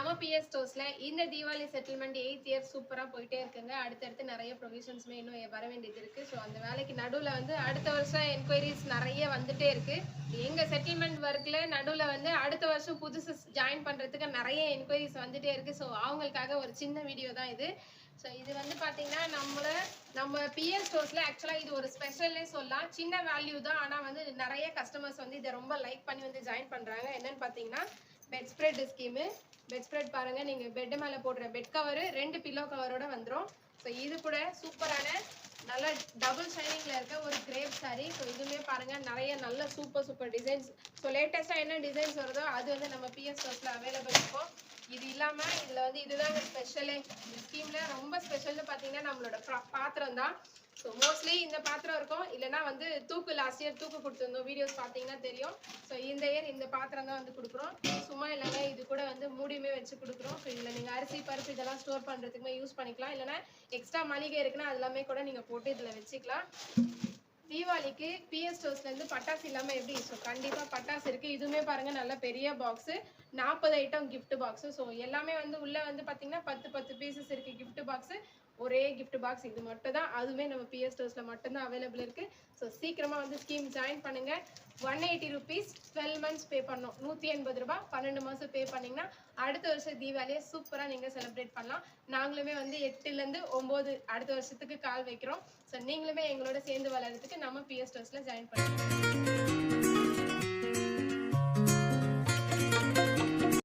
நம்ம பிஎஸ் ஸ்டோர்ஸ்ல இந்த Deepavali settlement 8th year சூப்பரா போயிட்டே இருக்குங்க. அடுத்தடுத்து நிறைய ப்ரொவிஷன்ஸ்மே இன்னும் வர வேண்டியது இருக்கு. ஸோ அந்த வேலைக்கு நடுவில் வந்து அடுத்த வருஷம் என்கொயரிஸ் நிறைய வந்துட்டே இருக்கு. எங்க செட்டில்மெண்ட் ஒர்க்ல நடுவில் வந்து அடுத்த வருஷம் புதுசு ஜாயின் பண்றதுக்கு நிறைய என்கொயரிஸ் வந்துட்டே இருக்கு. ஸோ அவங்களுக்காக ஒரு சின்ன வீடியோ தான் இது. ஸோ இது வந்து பார்த்தீங்கன்னா நம்ம பிஎஸ் ஸ்டோர்ஸ்ல ஆக்சுவலாக இது ஒரு ஸ்பெஷல்னே சொல்லலாம். சின்ன வேல்யூ தான், ஆனால் வந்து நிறைய கஸ்டமர்ஸ் வந்து இதை ரொம்ப லைக் பண்ணி வந்து ஜாயின் பண்ணுறாங்க. என்னன்னு பார்த்தீங்கன்னா bet spread scheme. Bet spread பாருங்க, நீங்கள் பெட் மேலே போடுற பெட் கவரு 2 பில்லோ கவரோட வந்துடும். ஸோ இது கூட சூப்பரான நல்ல டபுள் ஷைனிங்ல இருக்க ஒரு கிரேப் சாரி. ஸோ இதுவுமே பாருங்க நிறைய நல்ல சூப்பர் டிசைன்ஸ். ஸோ லேட்டஸ்ட்டாக என்ன டிசைன்ஸ் வருதோ அது வந்து நம்ம பிஎஸ் ஸ்டோர்ஸ்ல அவைலபிள் இருக்கும். இது இல்லாமல் இதில் வந்து இதுதான் ஸ்பெஷலே. இந்த ஸ்கீம்ல ரொம்ப ஸ்பெஷல்னு பார்த்தீங்கன்னா நம்மளோட பாத்திரம் தான். ஸோ மோஸ்ட்லி இந்த பாத்திரம் இருக்கும், இல்லைனா வந்து லாஸ்ட் இயர் தூக்கு கொடுத்துருந்தோம், வீடியோஸ் பார்த்தீங்கன்னா தெரியும். ஸோ இந்த இயர் இந்த பாத்திரம் தான் வந்து கொடுக்குறோம். சும்மா இல்லைங்க, இது கூட வந்து மூடியுமே வச்சு கொடுக்குறோம். ஸோ இதில் நீங்கள் அரிசி பருப்பு இதெல்லாம் ஸ்டோர் பண்ணுறதுக்குமே யூஸ் பண்ணிக்கலாம். இல்லைனா எக்ஸ்ட்ரா மளிகை இருக்குன்னா அது எல்லாமே கூட நீங்கள் போட்டு இதில் வச்சுக்கலாம். தீபாவளிக்கு பிஎஸ் ஸ்டோர்ஸ்ல இருந்து பட்டாசு இல்லாம எப்படி? ஸோ கண்டிப்பா பட்டாசு இருக்கு. இதுவுமே பாருங்க நல்ல பெரிய box, 40 item gift box. So எல்லாமே வந்து உள்ள வந்து பாத்தீங்கன்னா 10 பீசஸ் இருக்கு கிஃப்ட் பாக்ஸ். ஒரே கிஃப்ட் பாக்ஸ் இது மட்டும் தான், அதுவுமே நம்ம பிஎஸ் ஸ்டோர்ஸ்ல மட்டும்தான் அவைலபிள் இருக்கு. ஸோ சீக்கிரமா வந்து ஸ்கீம் ஜாயின் பண்ணுங்க. 180 rupees 12 months பே பண்ணணும். 180 ரூபாய் 12 மாசம் பே பண்ணீங்கன்னா அடுத்த வருஷம் தீபாவளியை சூப்பரா நீங்க செலிப்ரேட் பண்ணலாம். நாங்களுமே வந்து 8ல இருந்து 9 அடுத்த வருஷத்துக்கு கால் வைக்கிறோம். ஸோ நீங்களுமே எங்களோட சேர்ந்து வளர்றதுக்கு நம்ம பிஎஸ் ஸ்டோர்ஸ்ல ஜாயின் பண்ணுங்க.